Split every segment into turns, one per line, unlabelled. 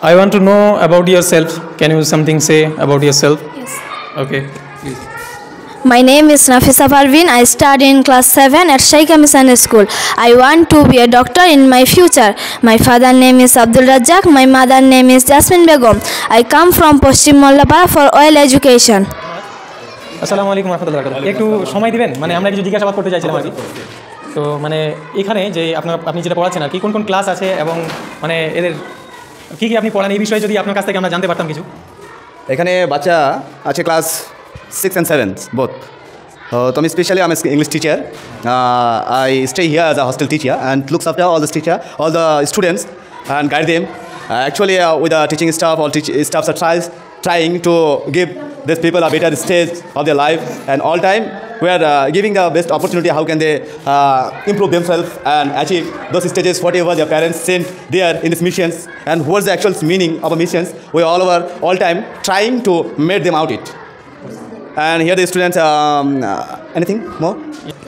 I want to know about yourself. Can you something say about yourself?
Yes.
Okay, please.
My name is Nafisa Parveen. I study in class 7 at Shaikha Mission School. I want to be a doctor in my future. My father name is Abdul Razzaq. My mother name is Jasmine Begum. I come from Paschim Mollapara for oil education.
আসসালামু আলাইকুম রাহমাতুল্লাহি ওয়া বারাকাতুহু। একটু সময় দিবেন, মানে আমরা কিছু জিজ্ঞাসাবাদ করতে চাইছিলাম আর কি। তো মানে এখানে যে আপনি যেটা পড়াচ্ছেন আর কি, কোন কোন ক্লাস আছে এবং মানে এদের কী কী আপনি পড়ান এই বিষয়ে যদি আপনার কাছ থেকে আমরা জানতে পারতাম কিছু।
এখানে বাচ্চা আছে class 6 and 7 both. So especially I'm an English teacher. I stay here as a hostel teacher and looks after all the students and guide them. Actually with the teaching staff, all staffs are trying to give these people a better stage of their life, and all time we are giving the best opportunity how can they improve themselves and achieve those stages whatever their parents sent there in these missions, and what's the actual meaning of a missions. We are all time trying to make them out it. And here the students anything more?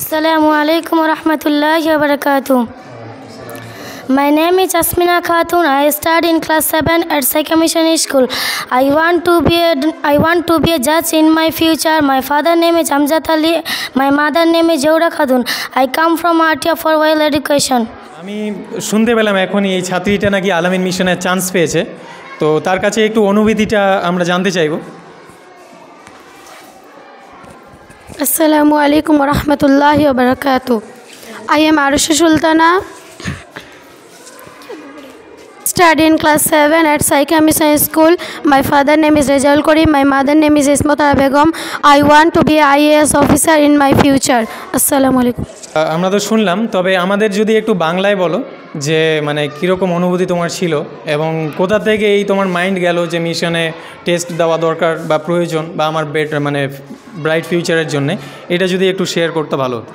Assalamu alaikum wa rahmatullahi wa barakatuh. My name is Asmina Khatun. I study in class 7 at Shaikha Mission School. I want to be a judge in my future. My father name is Amjad Ali. My mother name is Jawra Khatun. I come from Atia for oil education.
আমি শুনতে পেলাম এখনই এই ছাত্রীটা নাকি আলামিন মিশনের chance পেয়েছে, তো তার কাছে একটু অনুভূতিটা আমরা জানতে চাইব।
Assalamu alaikum wa rahmatullahi wa barakatuh. I am Arusha Sultana, study in class 7 at Shaikha Mission School. My father name is Rezaul Karim. My mother name is Ismata Begum. I want to be an IAS officer in my future. Assalamu alaikum.
আমরা তো শুনলাম, তবে আমাদের যদি একটু বাংলায় বলো যে মানে কীরকম অনুভূতি তোমার ছিল এবং কোথা থেকে এই তোমার মাইন্ড গেল যে মিশনে টেস্ট দেওয়া দরকার বা প্রয়োজন বা আমার মানে ব্রাইট ফিউচারের জন্যে, এটা যদি একটু শেয়ার করতে ভালো হতো।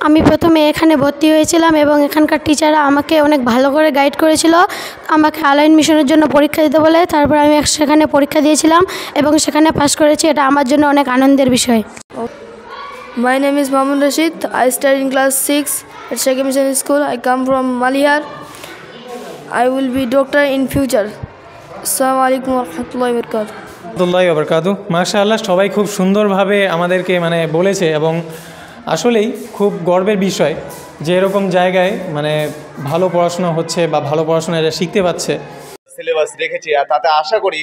আমি প্রথমে এখানে ভর্তি হয়েছিলাম এবং এখানকার টিচাররা আমাকে অনেক ভালো করে গাইড করেছিল, আমাকে আলাইন মিশনের জন্য পরীক্ষা দিতে বলে। তারপর আমি সেখানে পরীক্ষা দিয়েছিলাম এবং সেখানে পাস করেছি। এটা আমার জন্য অনেক আনন্দের বিষয়।
My name is Mohammad Rashid. I study in class 6 at Shaikha Mission School. I come from Malihar. I will be doctor in future. Assalamu alaikum wa rahmatullahi wa barakatuh.
রাহমাতুল্লাহি ওয়া বারাকাতুহু। মাশাআল্লাহ, সবাই খুব সুন্দরভাবে আমাদেরকে মানে বলেছে এবং আসলেই খুব গর্বের বিষয় যে এরকম জায়গায় মানে ভালো পড়াশোনা হচ্ছে বা ভালো পড়াশোনা এরা শিখতে পাচ্ছে।
সিলেবাস রেখেছি আর তাতে আশা করি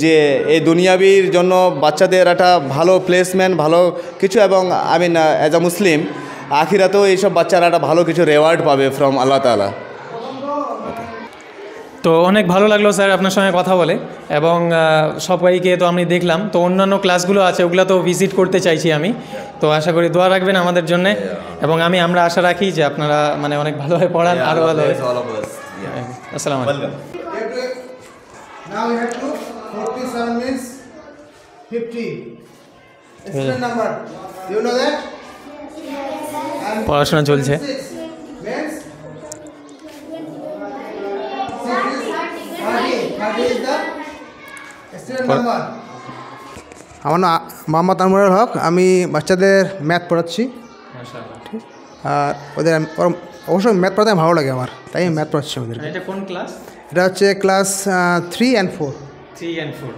যে এই দুনিয়াবির জন্য বাচ্চাদের একটা ভালো প্লেসমেন্ট, ভালো কিছু, এবং অ্যাজ আ মুসলিম আখিরাতেও এইসব বাচ্চারা একটা ভালো কিছু রেওয়ার্ড পাবে ফ্রম আল্লাহ তাআলা।
তো অনেক ভালো লাগলো স্যার আপনার সঙ্গে কথা বলে, এবং সবাইকে তো আমি দেখলাম, তো অন্যান্য ক্লাসগুলো আছে ওগুলো তো ভিজিট করতে চাইছি আমি। তো আশা করি দোয়া রাখবেন আমাদের জন্যে, এবং আমরা আশা রাখি যে আপনারা মানে অনেক ভালোভাবে পড়ান, আরও ভালো হবে। আসসালামু আলাইকুম।
Now we have to 47 means 50. Student number. Do you know that?
পড়াশোনা চলছে।
Means 30 is the student number.
আমার নাম মোহাম্মদ আনোয়ারুল হক। আমি বাচ্চাদের ম্যাথ পড়াচ্ছি। আর ওদের অবশ্যই ম্যাথ পড়াতে ভালো লাগে আমার, তাই আমি ম্যাথ পড়াচ্ছি ওদের।
এটা কোন ক্লাস?
এটা হচ্ছে ক্লাস 3 and 4।
3 and 4।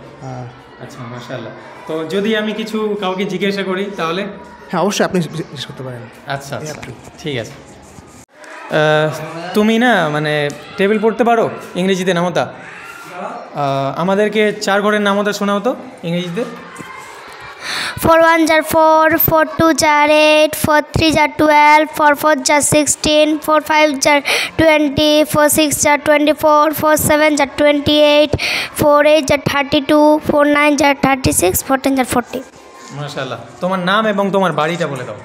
আচ্ছা, মাশাআল্লাহ। তো যদি আমি কিছু কাউকে জিজ্ঞাসা করি তাহলে?
হ্যাঁ, অবশ্যই আপনি জিজ্ঞেস করতে পারেন।
আচ্ছা আচ্ছা, ঠিক আছে। তুমি না মানে টেবিল পড়তে পারো ইংরেজিতে নামতা? আমাদেরকে 4 ঘরের নামতা শোনাও তো ইংরেজিতে।
4 1 are 4, 4 2 are 8, 4 3 are 12, 4 4 are 16, 4 5 are 20, 4 6 are 24, 4 7 are 28, 4 8 are 32, 4 9 are 36, 4 10 are 40.
মাশাআল্লাহ। তোমার নাম এবং তোমার বাড়িটা বলে দাও।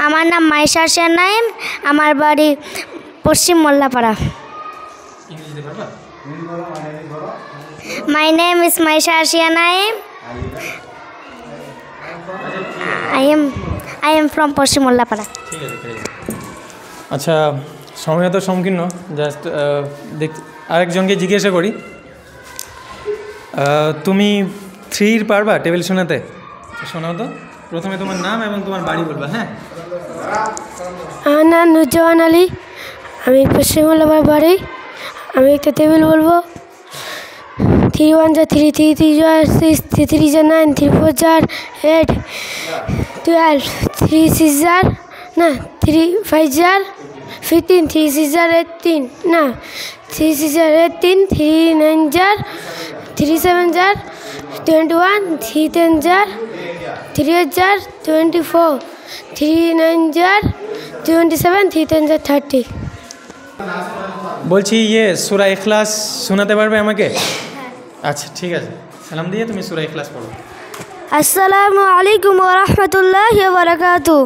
আমার নাম মাইশা আরশিয়া নাইম, আমার বাড়ি পশ্চিম মোল্লাপাড়া।
ইংরেজিতে পারবা?
My name is Maisha Arshia Naim. I am from Paschim Mollapara.
ঠিক আছে, ঠিক আছে। আচ্ছা, সময় তো সংকীর্ণ, জাস্ট আরেকজনকে জিজ্ঞাসা করি, তুমি 3 পারবা টেবিল শোনাতে? শোনাও তো। প্রথমে তোমার নাম এবং তোমার বাড়ি বলবা। হ্যাঁ।
আমার নাম নুরজাহান আলী, আমি পশ্চিমবঙ্গের বাড়ি। আমি একটা টেবিল বলবো। 3 1 jar 3 3 3 jar 6 3 3 jar 9 3 4 jar 8 12 3 6 jar না 3 5 jar 15 3 6 jar 18 না 3 6 jar 18 3 9 jar 3 7 jar 21 3 10 jar 3 8 jar 24 3 9 jar 27 3 10 jar 30।
বলছি সূরা ইখলাস শোনাতে পারবে আমাকে? আচ্ছা ঠিক আছে, সালাম দিয়ে তুমি সূরা ইখলাস পড়ো।
আসসালামু আলাইকুম ওয়া রাহমাতুল্লাহি ওয়া বারাকাতুহু।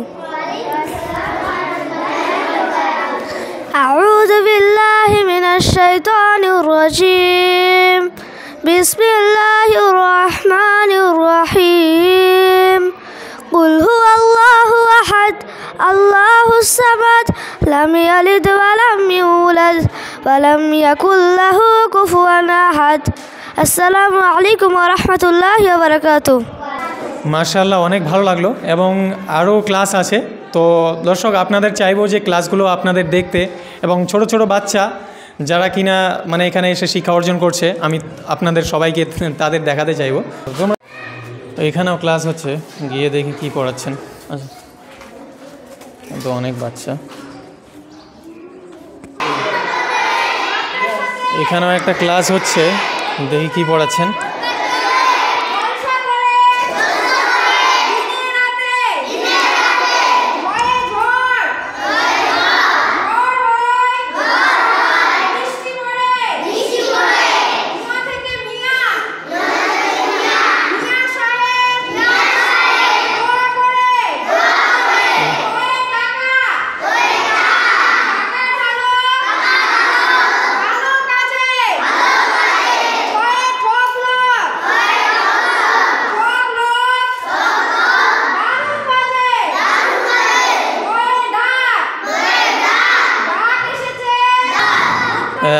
আউযু বিল্লাহি মিনাশ শাইতানির রাজীম। বিসমিল্লাহির রাহমানির রাহিম। কুল হুয়াল্লাহু আহাদ আল্লাহুস সামাদ লাম ইয়ালিদ ওয়া লাম ইউলাদ ওয়া লাম ইয়াকুল লাহু কুফুয়ান আহাদ। আসসালামু আলাইকুম ওয়া রাহমাতুল্লাহি ওয়া বারাকাতুহু।
মাশাআল্লাহ, অনেক ভালো লাগলো এবং আরও ক্লাস আছে। তো দর্শক, আপনাদের চাইবো যে ক্লাসগুলো আপনাদের দেখতে, এবং ছোট ছোট বাচ্চা যারা কিনা মানে এখানে এসে শিক্ষা অর্জন করছে, আমি আপনাদের সবাইকে তাদের দেখাতে চাইবো। তো এখানেও ক্লাস হচ্ছে, গিয়ে দেখি কি পড়াচ্ছেন। আচ্ছা, তো অনেক বাচ্চা। এখানেও একটা ক্লাস হচ্ছে, দেখি কি পড়াচ্ছেন।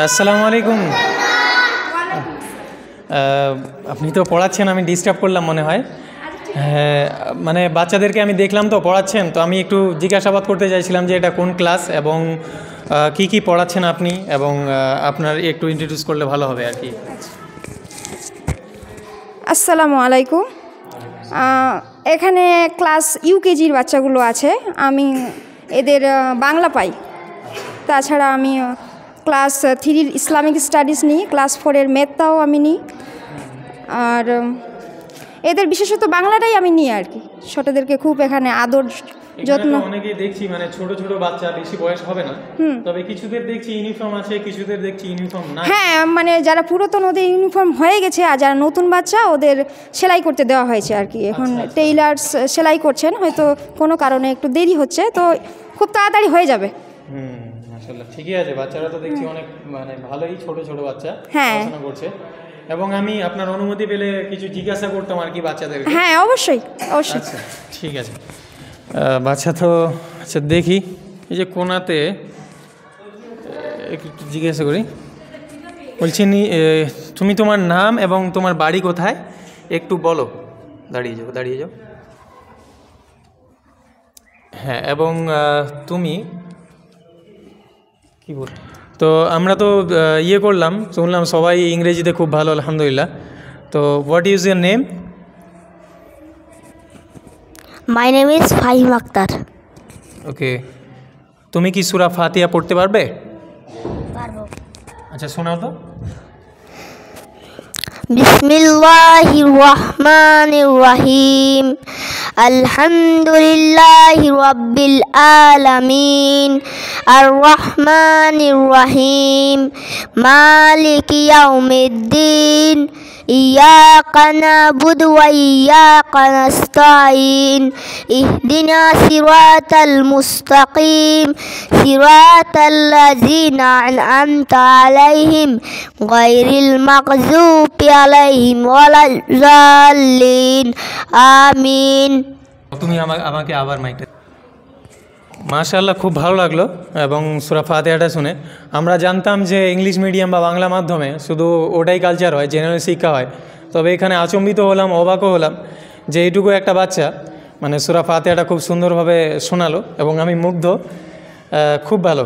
আসসালামু আলাইকুম। আপনি তো পড়াচ্ছেন, আমি ডিস্টার্ব করলাম মনে হয়। হ্যাঁ, মানে বাচ্চাদেরকে আমি দেখলাম তো পড়াচ্ছেন, তো আমি একটু জিজ্ঞাসাবাদ করতে চাইছিলাম যে এটা কোন ক্লাস এবং কি কি পড়াচ্ছেন আপনি, এবং আপনার একটু ইন্ট্রোডিউস করলে ভালো হবে আর কি।
আসসালামু আলাইকুম। এখানে ক্লাস ইউকেজির বাচ্চাগুলো আছে, আমি এদের বাংলা পাই। তাছাড়া আমি ক্লাস 3 ইসলামিক স্টাডিজ নিই, ক্লাস 4 ম্যাথটাও আমি নিই, আর এদের বিশেষত বাংলাটাই আমি নিই আর কি। ছোটদেরকে খুব এখানে আদর যত্ন।
অনেকেই দেখছি মানে ছোট ছোট বাচ্চা, বেশি বয়স হবে না, তবে কিছুদের দেখছি ইউনিফর্ম আছে, কিছুদের দেখছি ইউনিফর্ম না।
হ্যাঁ, মানে যারা পুরাতন ওদের ইউনিফর্ম হয়ে গেছে, আর যারা নতুন বাচ্চা ওদের সেলাই করতে দেওয়া হয়েছে আর কি। এখন টেইলার্স সেলাই করছেন, হয়তো কোনো কারণে একটু দেরি হচ্ছে, তো খুব তাড়াতাড়ি হয়ে যাবে।
মাশাআল্লাহ, ঠিকই আছে। বাচ্চারা তো দেখছি অনেক মানে ভালোই, ছোট ছোট বাচ্চা পড়াশোনা করছে। এবং আমি আপনার অনুমতি পেলে কিছু জিজ্ঞাসা করতাম আর কি বাচ্চাদেরকে।
হ্যাঁ, অবশ্যই অবশ্যই।
আচ্ছা ঠিক আছে। বাচ্চা তো আচ্ছা, দেখি এই যে কোনাতে একটু জিজ্ঞাসা করি। বলছি তুমি তোমার নাম এবং তোমার বাড়ি কোথায় একটু বলো। দাঁড়িয়ে যাও, দাঁড়িয়ে যাও। হ্যাঁ, এবং তুমি কি বল। তো আমরা তো করলাম, শুনলাম সবাই ইংরেজিতে খুব ভালো, আলহামদুলিল্লাহ। তো what is your name?
My name is Fahim Akhtar.
Okay, তুমি কি সূরা ফাতিহা পড়তে পারবে?
পারবো।
আচ্ছা, শোনাও তো।
বিসমিল্লাহির রহমানির রহিম। আলহামদুলিল্লাহি রাব্বিল আলামিন আর রহমানির রহিম মালিকি ইয়াউমিদ্দিন ইয়্যাকা না'বুদু ওয়া ইয়্যাকা নাস্তাঈন ইহদিনাস সিরাতাল মুস্তাকিম সিরাতাল্লাযীনা আন'আমতা আলাইহিম গায়রিল মাগযুবি আলাইহিম ওয়ালাদ-দাল্লিন আমিন।
তুমি আমাকে আবার মাইকটা। মাশাআল্লাহ, খুব ভালো লাগলো এবং সূরা ফাতিহাটা শুনে। আমরা জানতাম যে ইংলিশ মিডিয়াম বা বাংলা মাধ্যমে শুধু ওটাই কালচার হয়, জেনারেল শিক্ষা হয়। তবে এখানে আচম্বিত হলাম, অবাকও হলাম যে এইটুকু একটা বাচ্চা মানে সূরা ফাতিহাটা খুব সুন্দরভাবে শোনালো এবং আমি মুগ্ধ, খুব ভালো।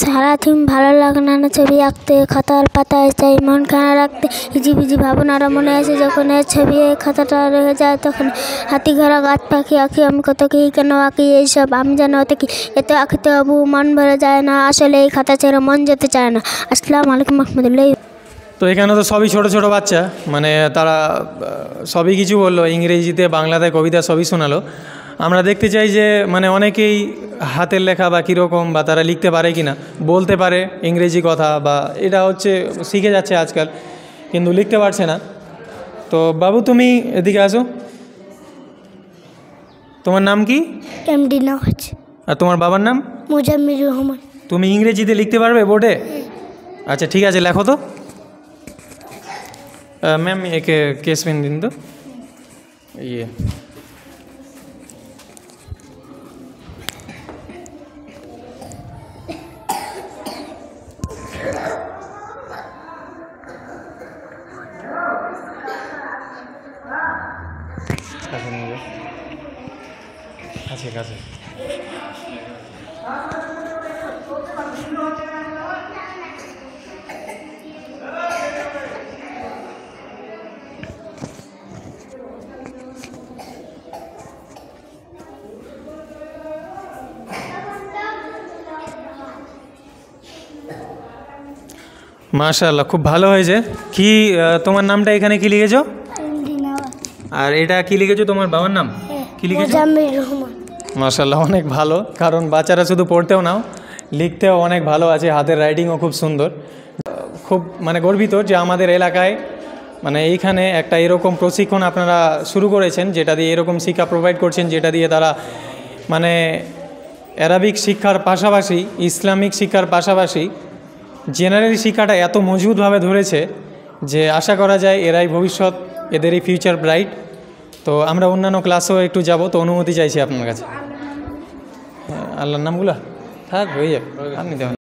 সারাদিন ভালো লাগে না ছবি আঁকতে, খাতার পাতায় চাই মন খানা রাখতে, হিজিবিজি ভাবনারা মনে আসে যখন ছবি খাতাটা রয়ে যায় তখন হাতি ঘোড়া গাছ পাখি আঁকি আমি কত কি কেন আঁকি এইসব আমি যেন অত কি এত আঁকিতে হবু মন ভরে যায় না, আসলে এই খাতা ছেড়ে মন যেতে চায় না। আসসালামু আলাইকুম রহমতুল্লাহ।
তো এখানে তো সবই ছোট ছোট বাচ্চা, মানে তারা সবই কিছু বললো, ইংরেজিতে বাংলাতে কবিতা সবই শোনালো। আমরা দেখতে চাই যে মানে অনেকেই হাতের লেখা বা কীরকম বা তারা লিখতে পারে কি না, বলতে পারে ইংরেজি কথা বা এটা হচ্ছে শিখে যাচ্ছে আজকাল, কিন্তু লিখতে পারছে না। তো বাবু তুমি এদিকে আসো, তোমার নাম কি?
এমডি নওয়াজ।
আর তোমার বাবার নাম?
মুজাম্মির রহমান।
তুমি ইংরেজিতে লিখতে পারবে বোর্ডে? আচ্ছা ঠিক আছে, লেখো তো। ম্যাম একে কেস পেন দিন তো। ইয়ে কাছে কাছে মাশাআল্লাহ, খুব ভালো হয়েছে। কি তোমার নামটা এখানে কি লিখেছো? আর এটা কি লিখেছো? তোমার বাবার নাম কি লিখেছো?
মুজাম্মির রহমান।
মাশাআল্লাহ, অনেক ভালো, কারণ বাচ্চারা শুধু পড়তেও নাও, লিখতেও অনেক ভালো আছে, হাতের রাইটিংও খুব সুন্দর। খুব মানে গর্বিত যে আমাদের এলাকায় মানে এইখানে একটা এরকম প্রশিক্ষণ আপনারা শুরু করেছেন, যেটা দিয়ে এরকম শিক্ষা প্রোভাইড করছেন, যেটা দিয়ে তারা মানে অ্যারাবিক শিক্ষার পাশাপাশি ইসলামিক শিক্ষার পাশাপাশি জেনারেল শিক্ষাটা এত মজবুতভাবে ধরেছে যে আশা করা যায় এরাই ভবিষ্যৎ, এদেরই ফিউচার ব্রাইট। তো আমরা অন্যান্য ক্লাসেও একটু যাব, তো অনুমতি চাইছি আপনার কাছে। আল্লাহর নামগুলো থাক হয়ে যাবে, আপনি দেখুন।